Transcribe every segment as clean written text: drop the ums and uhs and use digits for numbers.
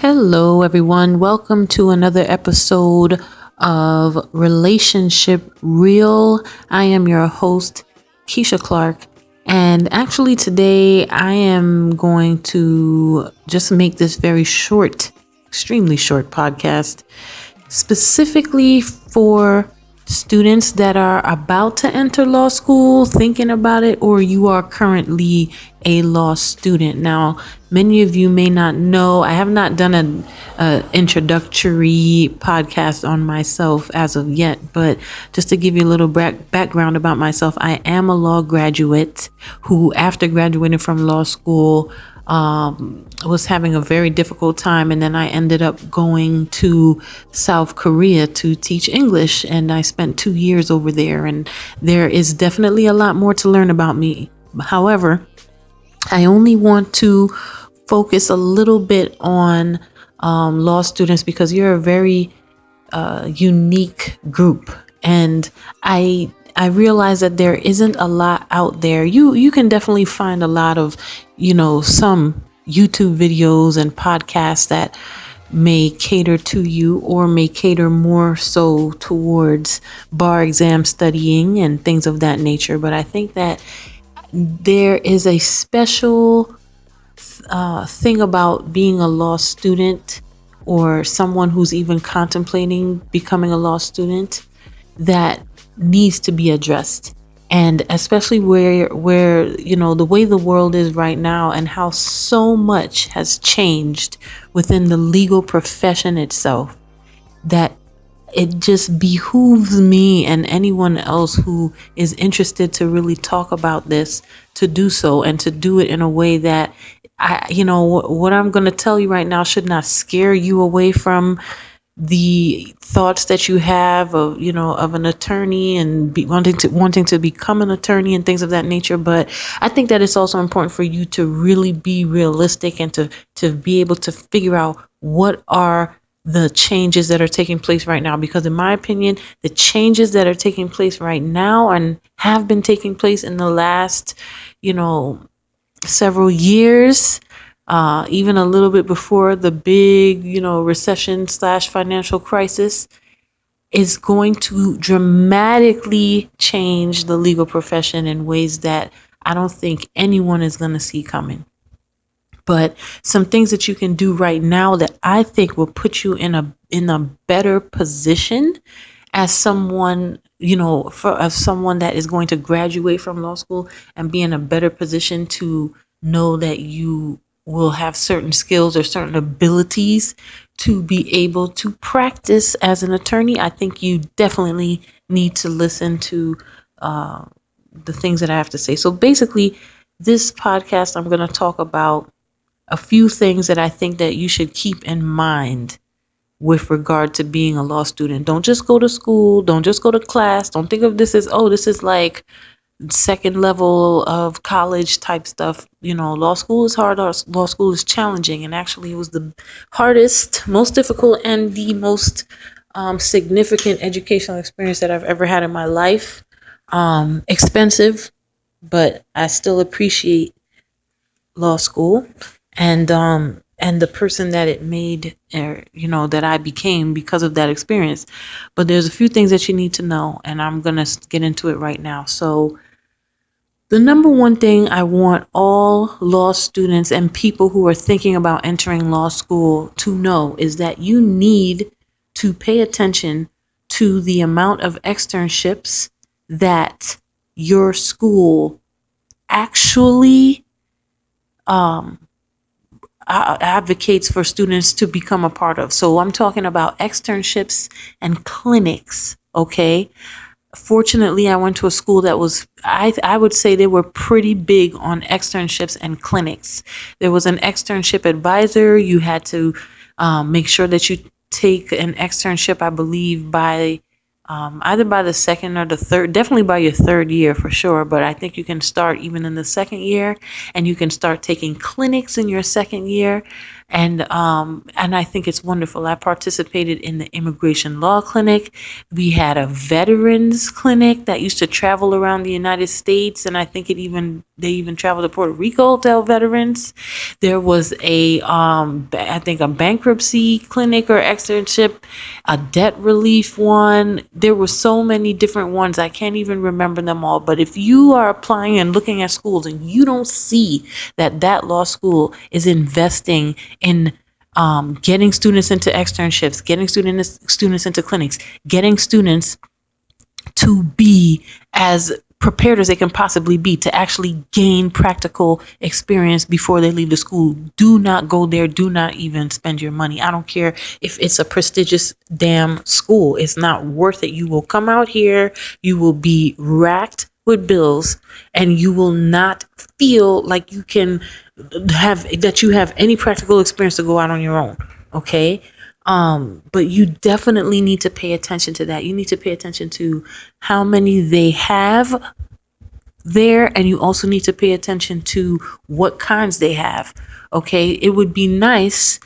Hello, everyone. Welcome to another episode of Relationship Real. I am your host, Keisha Clark. And actually, today I am going to just make this very short, extremely short podcast specifically for students that are about to enter law school, thinking about it, or you are currently a law student. Now, many of you may not know, I have not done an introductory podcast on myself as of yet, but just to give you a little background about myself, I am a law graduate who, after graduating from law school, was having a very difficult time, and then I ended up going to South Korea to teach English, and I spent 2 years over there, and there is definitely a lot more to learn about me. However, I only want to focus a little bit on law students because you're a very unique group, and I realize that there isn't a lot out there. You can definitely find a lot of, some YouTube videos and podcasts that may cater to you or may cater more so towards bar exam studying and things of that nature. But I think that there is a special thing about being a law student or someone who's even contemplating becoming a law student that needs to be addressed. And especially where the way the world is right now and how so much has changed within the legal profession itself, that it just behooves me and anyone else who is interested to really talk about this to do so, and to do it in a way that what I'm going to tell you right now should not scare you away from the thoughts that you have of an attorney and wanting to become an attorney and things of that nature. But I think that it's also important for you to really be realistic and to be able to figure out what are the changes that are taking place right now, because in my opinion, the changes that are taking place right now and have been taking place in the last several years, even a little bit before the big, recession / financial crisis, is going to dramatically change the legal profession in ways that I don't think anyone is going to see coming. But some things that you can do right now that I think will put you in a better position as someone, as someone that is going to graduate from law school and be in a better position to know that you will have certain skills or certain abilities to be able to practice as an attorney. I think you definitely need to listen to the things that I have to say. So basically, this podcast, I'm going to talk about a few things that I think that you should keep in mind with regard to being a law student. Don't just go to school. Don't just go to class. Don't think of this as, this is like second level of college type stuff. Law school is hard. Law school is challenging. And actually, it was the hardest, most difficult, and the most significant educational experience that I've ever had in my life. Expensive, but I still appreciate law school and the person that it made, that I became because of that experience. But there's a few things that you need to know, and I'm gonna get into it right now. So the number one thing I want all law students and people who are thinking about entering law school to know is that you need to pay attention to the amount of externships that your school actually advocates for students to become a part of. So I'm talking about externships and clinics, okay? Fortunately, I went to a school that was, I would say they were pretty big on externships and clinics. There was an externship advisor. You had to make sure that you take an externship, I believe, by either by the second or the third, definitely by your third year for sure. But I think you can start even in the second year, and you can start taking clinics in your second year. And I think it's wonderful. I participated in the immigration law clinic. We had a veterans clinic that used to travel around the United States, and I think they even traveled to Puerto Rico to help veterans. There was I think a bankruptcy clinic or externship, a debt relief one. There were so many different ones. I can't even remember them all. But if you are applying and looking at schools and you don't see that law school is investing in getting students into externships, getting students into clinics, getting students to be as prepared as they can possibly be to actually gain practical experience before they leave the school. Do not go there. Do not even spend your money. I don't care if it's a prestigious damn school. It's not worth it. You will come out here, you will be racked with bills, and you will not feel like you can have any practical experience to go out on your own. Okay. But you definitely need to pay attention to that. You need to pay attention to how many they have there, and you also need to pay attention to what kinds they have. Okay, it would be nice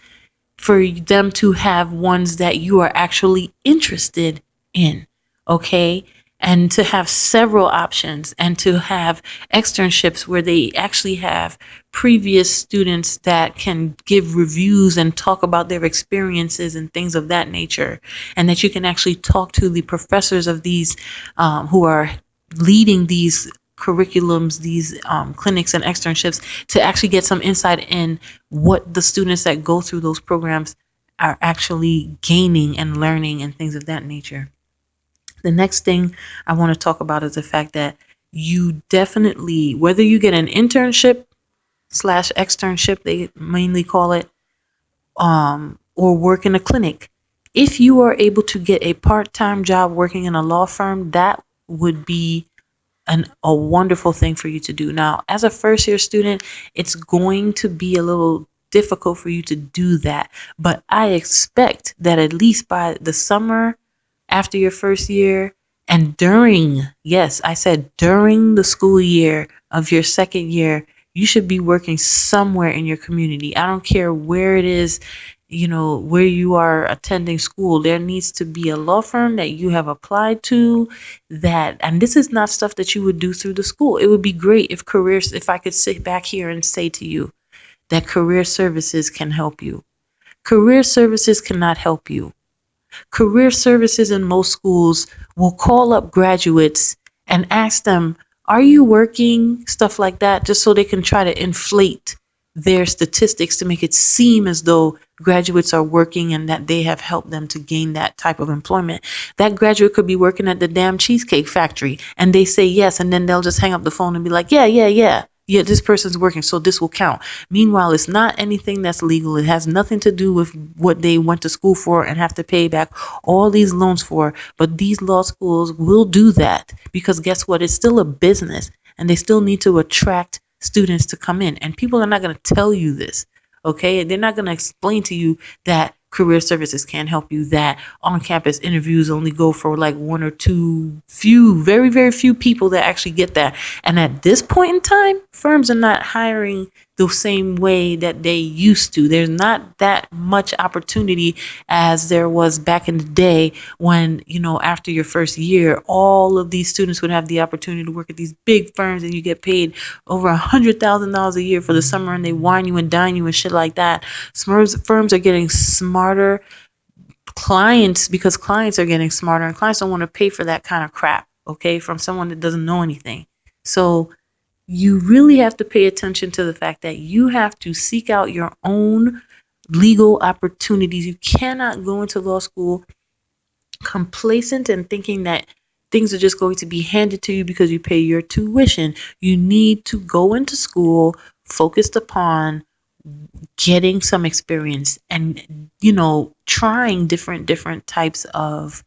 for them to have ones that you are actually interested in. Okay, and to have several options, and to have externships where they actually have previous students that can give reviews and talk about their experiences and things of that nature, and that you can actually talk to the professors of these who are leading these curriculums, these clinics and externships, to actually get some insight in what the students that go through those programs are actually gaining and learning and things of that nature. The next thing I want to talk about is the fact that you definitely, whether you get an internship slash externship, they mainly call it, or work in a clinic, if you are able to get a part-time job working in a law firm, that would be a wonderful thing for you to do. Now, as a first year student, it's going to be a little difficult for you to do that, but I expect that at least by the summer after your first year, and during, yes, I said during the school year of your second year, you should be working somewhere in your community. I don't care where it is, where you are attending school. There needs to be a law firm that you have applied to, and this is not stuff that you would do through the school. It would be great if I could sit back here and say to you that career services can help you. Career services cannot help you. Career services in most schools will call up graduates and ask them, are you working? Stuff like that, just so they can try to inflate their statistics to make it seem as though graduates are working and that they have helped them to gain that type of employment. That graduate could be working at the damn Cheesecake Factory and they say yes, and then they'll just hang up the phone and be like, yeah, this person's working, so this will count. Meanwhile, it's not anything that's legal. It has nothing to do with what they went to school for and have to pay back all these loans for. But these law schools will do that because guess what? It's still a business and they still need to attract students to come in. And people are not going to tell you this, okay? They're not going to explain to you that career services can't help you, that on-campus interviews only go for like one or two, very, very few people that actually get that. And at this point in time, firms are not hiring the same way that they used to. There's not that much opportunity as there was back in the day when, after your first year, all of these students would have the opportunity to work at these big firms and you get paid over $100,000 a year for the summer and they wine you and dine you and shit like that. Firms are getting smarter. Because clients are getting smarter and clients don't want to pay for that kind of crap, okay, from someone that doesn't know anything. So you really have to pay attention to the fact that you have to seek out your own legal opportunities. You cannot go into law school complacent and thinking that things are just going to be handed to you because you pay your tuition. You need to go into school focused upon getting some experience and, trying different types of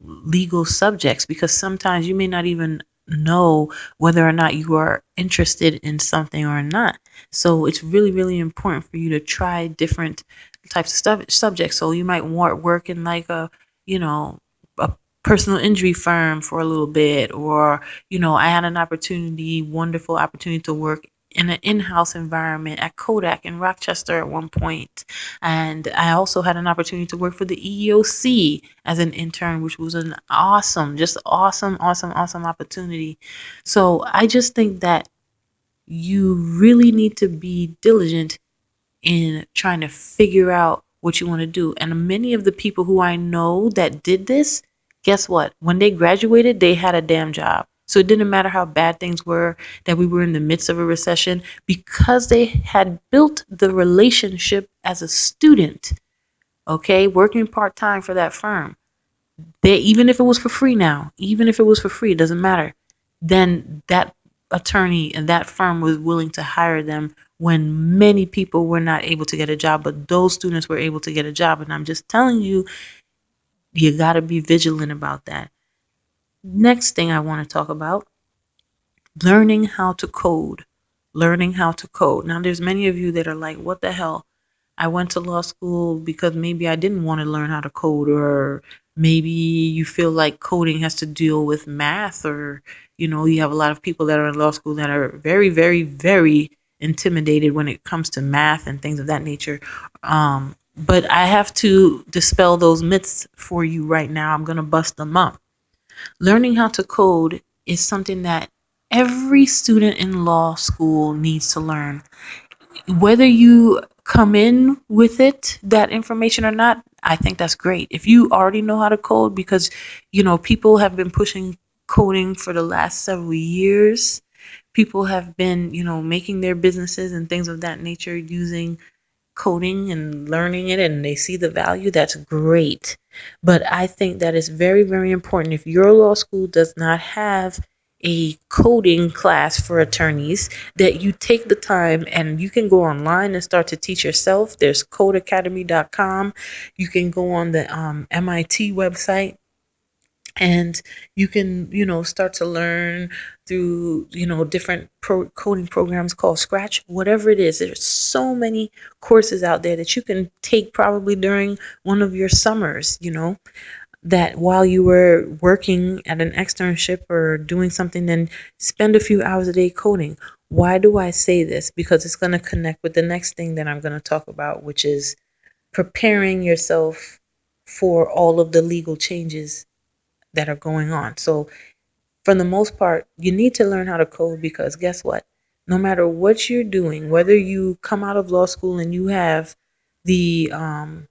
legal subjects, because sometimes you may not even know whether or not you are interested in something or not. So it's really, really important for you to try different types of subjects. So you might work in like a personal injury firm for a little bit, or, I had an wonderful opportunity to work in an in-house environment at Kodak in Rochester at one point. And I also had an opportunity to work for the EEOC as an intern, which was an awesome, just awesome, awesome, awesome opportunity. So I just think that you really need to be diligent in trying to figure out what you want to do. And many of the people who I know that did this, guess what? When they graduated, they had a damn job. So it didn't matter how bad things were, that we were in the midst of a recession, because they had built the relationship as a student, okay, working part time for that firm. They, even if it was for free now, even if it was for free, it doesn't matter. Then that attorney and that firm was willing to hire them when many people were not able to get a job, but those students were able to get a job. And I'm just telling you, you got to be vigilant about that. Next thing I want to talk about, learning how to code. Learning how to code. Now, there's many of you that are like, what the hell? I went to law school because maybe I didn't want to learn how to code, or maybe you feel like coding has to deal with math, or, you have a lot of people that are in law school that are very, very, very intimidated when it comes to math and things of that nature. But I have to dispel those myths for you right now. I'm going to bust them up. Learning how to code is something that every student in law school needs to learn. Whether you come in with that information or not, I think that's great. If you already know how to code, because, people have been pushing coding for the last several years. People have been, making their businesses and things of that nature using coding and learning it, and they see the value. That's great. But I think that it's very, very important, if your law school does not have a coding class for attorneys, that you take the time, and you can go online and start to teach yourself. There's codeacademy.com. You can go on the MIT website, and you can, start to learn through, different coding programs called Scratch, whatever it is. There's so many courses out there that you can take probably during one of your summers, that while you were working at an externship or doing something, then spend a few hours a day coding. Why do I say this? Because it's going to connect with the next thing that I'm going to talk about, which is preparing yourself for all of the legal changes that are going on. So for the most part, you need to learn how to code, because guess what? No matter what you're doing, whether you come out of law school and the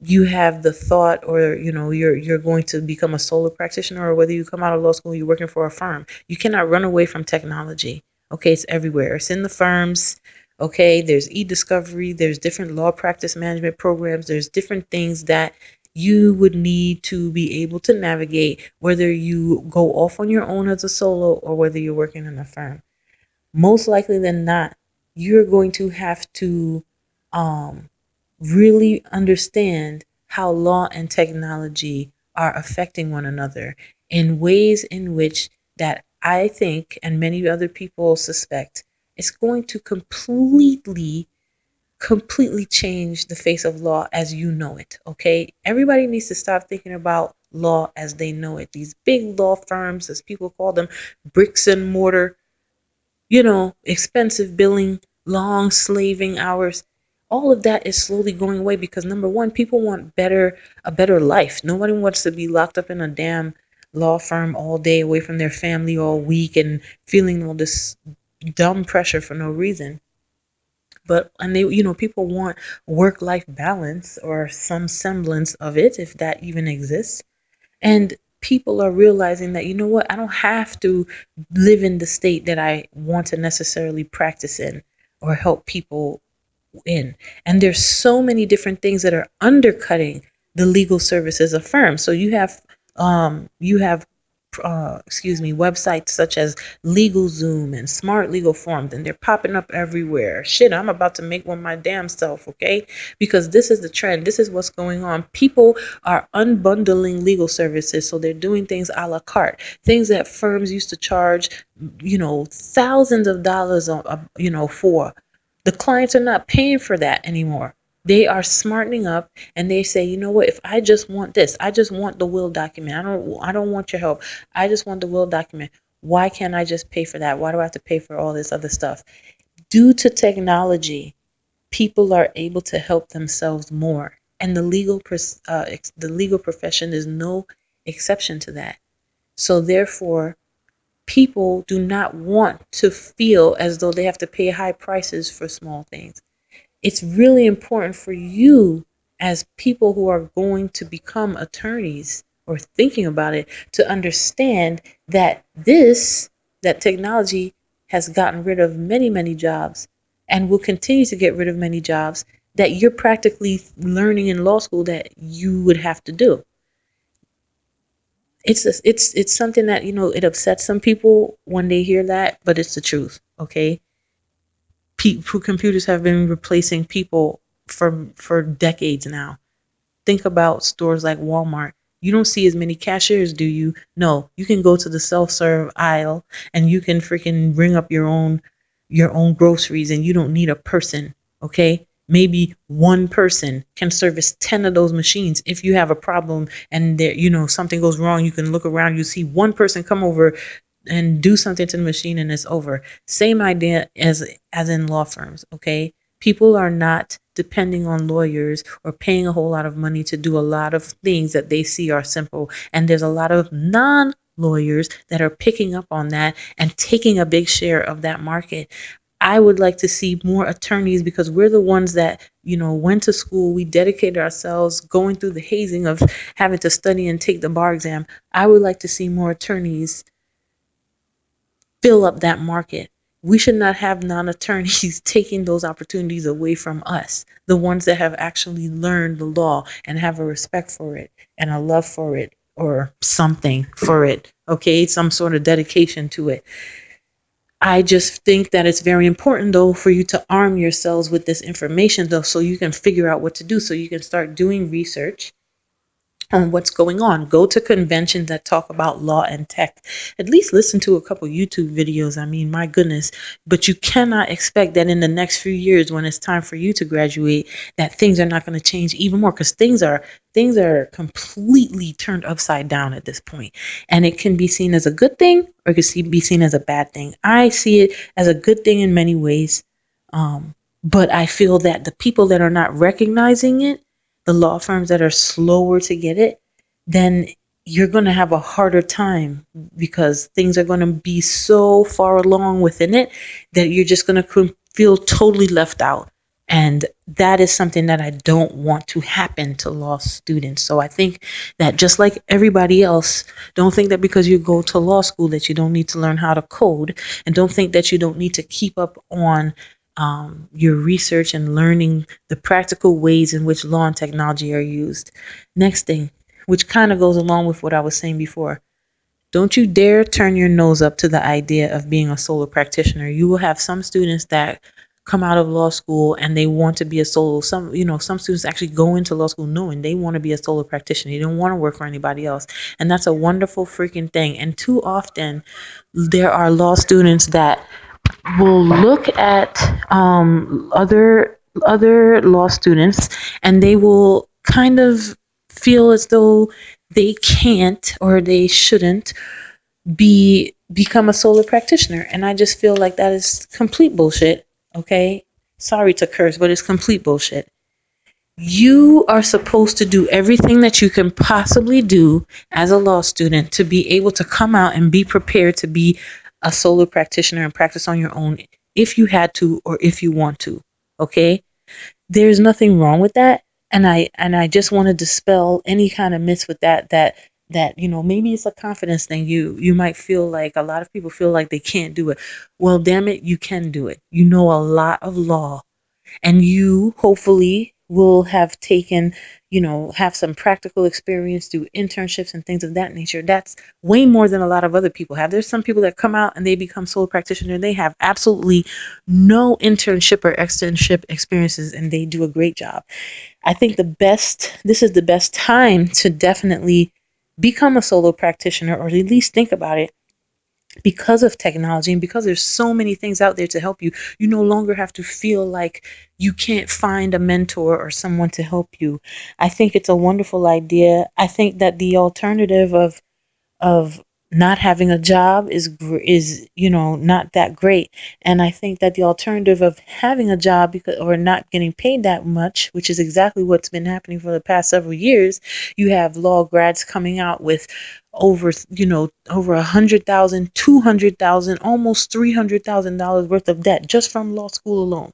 you have the thought, or you're going to become a solo practitioner, or whether you come out of law school and you're working for a firm, you cannot run away from technology. Okay, it's everywhere. It's in the firms. Okay, there's e-discovery, there's different law practice management programs, there's different things that you would need to be able to navigate, whether you go off on your own as a solo or whether you're working in a firm. Most likely than not, you're going to have to um, really understand how law and technology are affecting one another in ways in which that I think, and many other people suspect, it's going to completely change the face of law as you know it. Okay, everybody needs to stop thinking about law as they know it. These big law firms, as people call them, bricks and mortar, expensive billing, long slaving hours. All of that is slowly going away, because number one, people want a better life. Nobody wants to be locked up in a damn law firm all day, away from their family all week, and feeling all this dumb pressure for no reason. And people want work-life balance, or some semblance of it, if that even exists. And people are realizing that, what, I don't have to live in the state that I want to necessarily practice in or help people in. And there's so many different things that are undercutting the legal services of firms. So you have websites such as LegalZoom and Smart Legal Forms, and they're popping up everywhere. Shit, I'm about to make one my damn self, okay? Because this is the trend. This is what's going on. People are unbundling legal services, so they're doing things a la carte. Things that firms used to charge, thousands of dollars, for. The clients are not paying for that anymore. They are smartening up, and they say, you know what, if I just want this, I just want the will document. I don't want your help. I just want the will document. Why can't I just pay for that? Why do I have to pay for all this other stuff? Due to technology, people are able to help themselves more, and the legal profession is no exception to that. So therefore, people do not want to feel as though they have to pay high prices for small things. It's really important for you, as people who are going to become attorneys or thinking about it, to understand that that technology has gotten rid of many, many jobs and will continue to get rid of many jobs that you're practically learning in law school that you would have to do. It's something that, it upsets some people when they hear that, but it's the truth. Okay, computers have been replacing people for decades now. Think about stores like Walmart. You don't see as many cashiers, do you? No, you can go to the self-serve aisle and you can freaking ring up your own groceries, and you don't need a person. Okay, maybe one person can service 10 of those machines. If you have a problem and there, something goes wrong, you can look around, you see one person come over and do something to the machine, and it's over. Same idea as in law firms. Okay, people are not depending on lawyers or paying a whole lot of money to do a lot of things that they see are simple, and there's a lot of non lawyers that are picking up on that and taking a big share of that market. I would like to see more attorneys, because we're the ones that, went to school. We dedicated ourselves going through the hazing of having to study and take the bar exam. I would like to see more attorneys fill up that market. We should not have non attorneys taking those opportunities away from us, the ones that have actually learned the law and have a respect for it and a love for it, or something for it, okay? Some sort of dedication to it. I just think that it's very important, though, for you to arm yourselves with this information, though, so you can figure out what to do, so you can start doing research on what's going on. Go to conventions that talk about law and tech. At least listen to a couple YouTube videos. I mean, my goodness. But you cannot expect that in the next few years, when it's time for you to graduate, that things are not going to change even more, because things are completely turned upside down at this point. And it can be seen as a good thing, or it can be seen as a bad thing. I see it as a good thing in many ways. But I feel that the people that are not recognizing it, the law firms that are slower to get it, then you're going to have a harder time, because things are going to be so far along within it that you're just going to feel totally left out. And that is something that I don't want to happen to law students. So I think that, just like everybody else, don't think that because you go to law school that you don't need to learn how to code, and don't think that you don't need to keep up on your research and learning the practical ways in which law and technology are used. Next thing, which kind of goes along with what I was saying before, don't you dare turn your nose up to the idea of being a solo practitioner. You will have some students that come out of law school and they want to be a solo. Some students actually go into law school knowing they want to be a solo practitioner. They don't want to work for anybody else. And that's a wonderful freaking thing. And too often there are law students that will look at other law students, and they will kind of feel as though they can't or they shouldn't become a solo practitioner. And I just feel like that is complete bullshit. Okay, sorry to curse, but it's complete bullshit. You are supposed to do everything that you can possibly do as a law student to be able to come out and be prepared to be a solo practitioner and practice on your own, if you had to or if you want to. Okay? There's nothing wrong with that. And I just want to dispel any kind of myths with that maybe it's a confidence thing. You might feel like, a lot of people feel like they can't do it. Well, damn it, you can do it. You know a lot of law, and you hopefully will have taken, have some practical experience through internships and things of that nature. That's way more than a lot of other people have. There's some people that come out and they become sole practitioner and they have absolutely no internship or externship experiences, and they do a great job. I think this is the best time to definitely become a solo practitioner, or at least think about it, because of technology and because there's so many things out there to help you. You no longer have to feel like you can't find a mentor or someone to help you. I think it's a wonderful idea. I think that the alternative of not having a job is not that great. And I think that the alternative of having a job because or not getting paid that much, which is exactly what's been happening for the past several years, you have law grads coming out with over 100,000, 200,000, almost $300,000 worth of debt just from law school alone,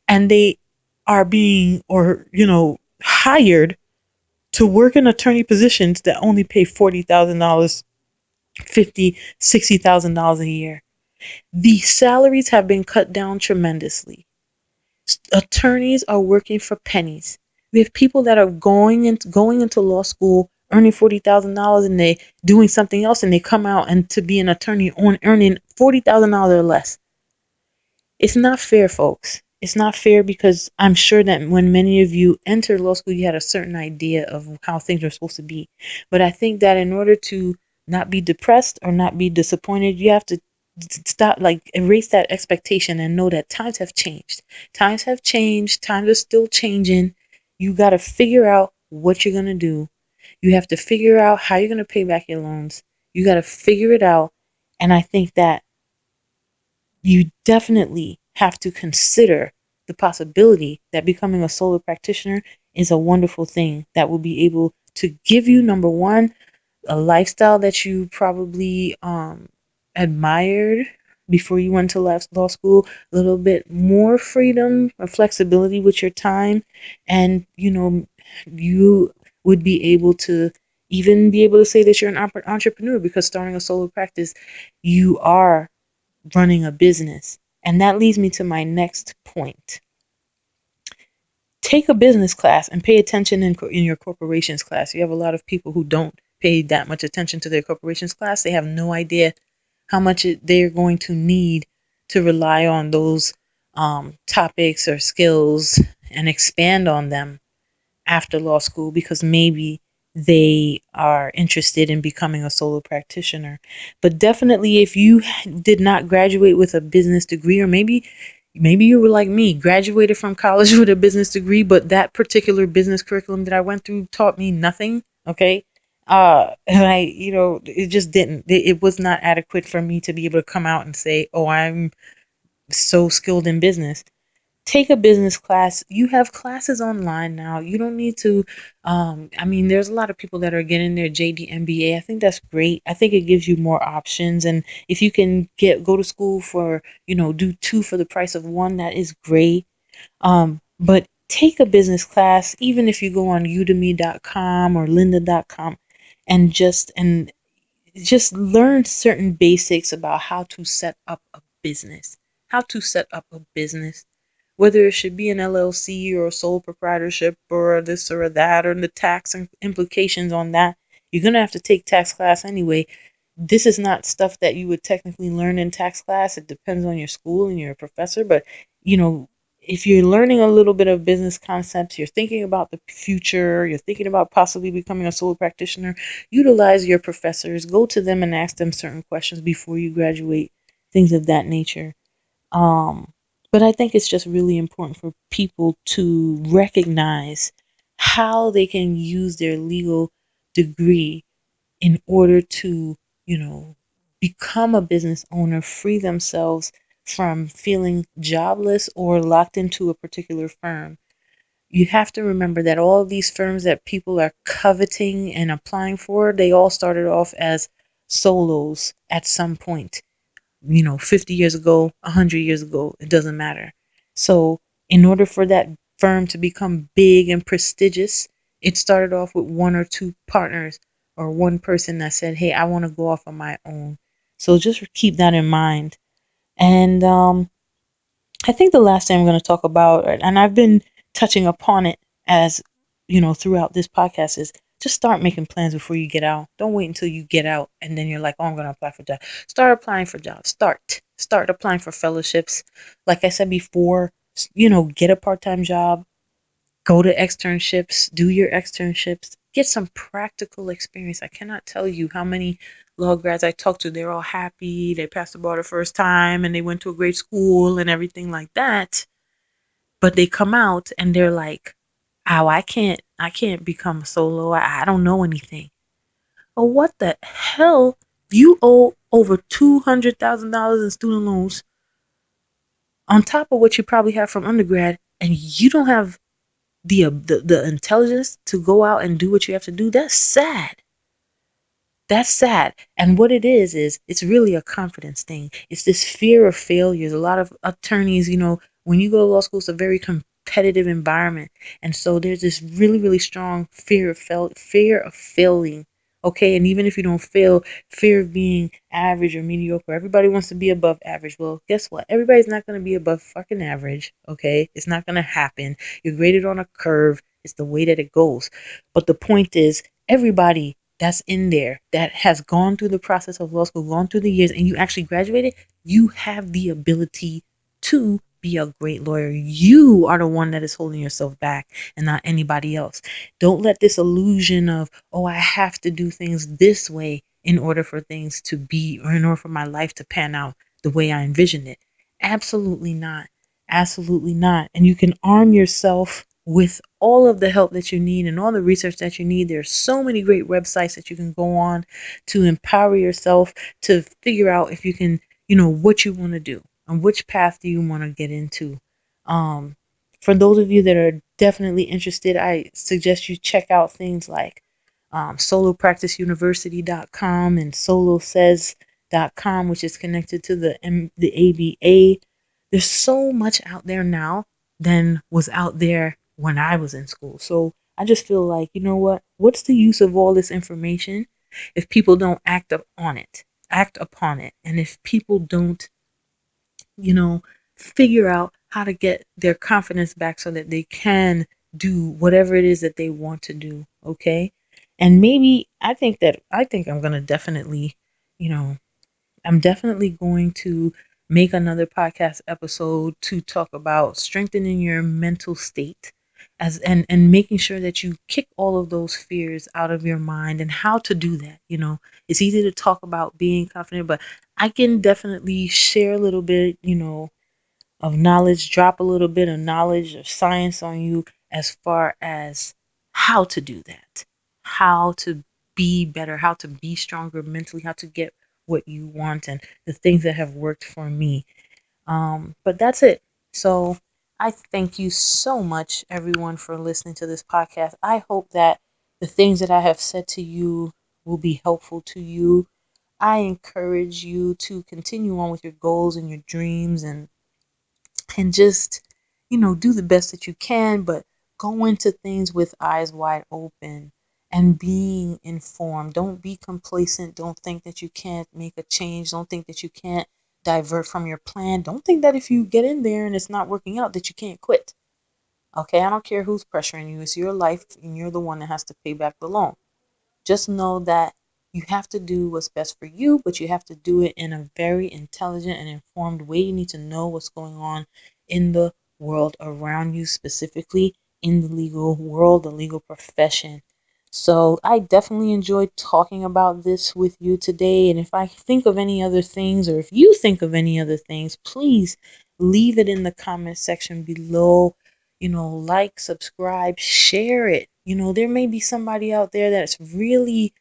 and they are being hired to work in attorney positions that only pay $40,000, 50, $60,000 a year. The salaries have been cut down tremendously. Attorneys are working for pennies. We have people that are going into law school earning $40,000 and they doing something else, and they come out and to be an attorney on earning $40,000 or less. It's not fair, folks. It's not fair, because I'm sure that when many of you entered law school, you had a certain idea of how things are supposed to be. But I think that in order to not be depressed or not be disappointed, you have to stop, erase that expectation and know that times have changed. Times have changed. Times are still changing. You got to figure out what you're going to do. You have to figure out how you're going to pay back your loans. You got to figure it out. And I think that you definitely have to consider the possibility that becoming a solo practitioner is a wonderful thing that will be able to give you, number one, a lifestyle that you probably admired before you went to law school, a little bit more freedom or flexibility with your time, and you would be able to even be able to say that you're an entrepreneur, because starting a solo practice, you are running a business. And that leads me to my next point. Take a business class and pay attention in your corporations class. You have a lot of people who don't pay that much attention to their corporations class. They have no idea how much they're going to need to rely on those topics or skills and expand on them after law school, because maybe they are interested in becoming a solo practitioner. But definitely, if you did not graduate with a business degree, or maybe you were like me, graduated from college with a business degree, but that particular business curriculum that I went through taught me nothing. Okay. And it just didn't, it was not adequate for me to be able to come out and say, oh, I'm so skilled in business. Take a business class. You have classes online now. You don't need to there's a lot of people that are getting their JD MBA. I think that's great. I think it gives you more options, and if you can go to school for, do two for the price of one, that is great. But take a business class, even if you go on udemy.com or lynda.com, and just learn certain basics about how to set up a business. How to set up a business, whether it should be an LLC or a sole proprietorship or this or that, or the tax implications on that. You're going to have to take tax class anyway. This is not stuff that you would technically learn in tax class. It depends on your school and your professor. But, if you're learning a little bit of business concepts, you're thinking about the future, you're thinking about possibly becoming a solo practitioner, utilize your professors, go to them and ask them certain questions before you graduate, things of that nature. But I think it's just really important for people to recognize how they can use their legal degree in order to, become a business owner, free themselves from feeling jobless or locked into a particular firm. You have to remember that all of these firms that people are coveting and applying for, they all started off as solos at some point. 50 years ago, 100 years ago, it doesn't matter. So, in order for that firm to become big and prestigious, it started off with one or two partners or one person that said, hey, I want to go off on my own. So, just keep that in mind. And I think the last thing I'm going to talk about, and I've been touching upon it as throughout this podcast, is just start making plans before you get out. Don't wait until you get out and then you're like, oh, I'm going to apply for jobs. Start applying for jobs. Start applying for fellowships. Like I said before, get a part-time job. Go to externships. Do your externships. Get some practical experience. I cannot tell you how many law grads I talked to. They're all happy. They passed the bar the first time and they went to a great school and everything like that. But they come out and they're like, oh, I can't become a solo. I don't know anything. But what the hell? You owe over $200,000 in student loans on top of what you probably have from undergrad, and you don't have the intelligence to go out and do what you have to do. That's sad. That's sad. And what it is it's really a confidence thing. It's this fear of failures. A lot of attorneys, when you go to law school, it's a very competitive environment. And so there's this really, really strong fear of failing. Okay. And even if you don't fail, fear of being average or mediocre. Everybody wants to be above average. Well, guess what? Everybody's not going to be above fucking average. Okay. It's not going to happen. You're graded on a curve. It's the way that it goes. But the point is, everybody that's in there that has gone through the process of law school, gone through the years, and you actually graduated, you have the ability to be a great lawyer. You are the one that is holding yourself back and not anybody else. Don't let this illusion of, oh, I have to do things this way in order for things to be, or in order for my life to pan out the way I envisioned it. Absolutely not. Absolutely not. And you can arm yourself with all of the help that you need and all the research that you need. There's so many great websites that you can go on to empower yourself to figure out if you can, what you want to do and which path do you want to get into. For those of you that are definitely interested, I suggest you check out things like solopracticeuniversity.com and solosays.com, which is connected to the ABA. There's so much out there now than was out there when I was in school. So I just feel like, you know what? What's the use of all this information if people don't act upon it? And if people don't, figure out how to get their confidence back so that they can do whatever it is that they want to do. Okay. And maybe I think I'm going to definitely, you know, I'm definitely going to make another podcast episode to talk about strengthening your mental state and making sure that you kick all of those fears out of your mind and how to do that. It's easy to talk about being confident, but I can definitely share a little bit, of knowledge, drop a little bit of knowledge or science on you as far as how to do that, how to be better, how to be stronger mentally, how to get what you want, and the things that have worked for me. But that's it. So I thank you so much, everyone, for listening to this podcast. I hope that the things that I have said to you will be helpful to you. I encourage you to continue on with your goals and your dreams and just, do the best that you can, but go into things with eyes wide open and being informed. Don't be complacent. Don't think that you can't make a change. Don't think that you can't divert from your plan. Don't think that if you get in there and it's not working out that you can't quit. Okay, I don't care who's pressuring you. It's your life and you're the one that has to pay back the loan. Just know that you have to do what's best for you, but you have to do it in a very intelligent and informed way. You need to know what's going on in the world around you, specifically in the legal world, the legal profession. So I definitely enjoyed talking about this with you today. And if I think of any other things, or if you think of any other things, please leave it in the comment section below. Like, subscribe, share it. There may be somebody out there that's really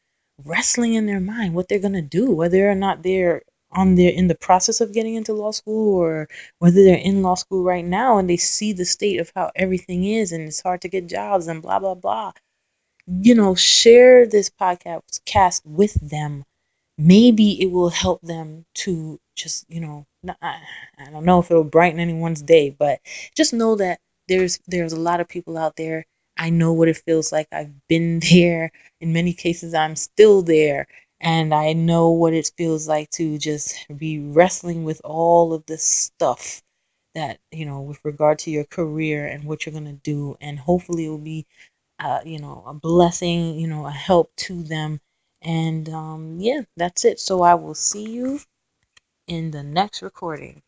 wrestling in their mind what they're going to do, whether or not they're in the process of getting into law school, or whether they're in law school right now and they see the state of how everything is and it's hard to get jobs and blah blah blah. Share this podcast with them. Maybe it will help them to just, I don't know if it'll brighten anyone's day, but just know that there's a lot of people out there. I know what it feels like. I've been there. In many cases, I'm still there. And I know what it feels like to just be wrestling with all of this stuff that, with regard to your career and what you're going to do. And hopefully it will be a blessing, a help to them. And yeah, that's it. So I will see you in the next recording.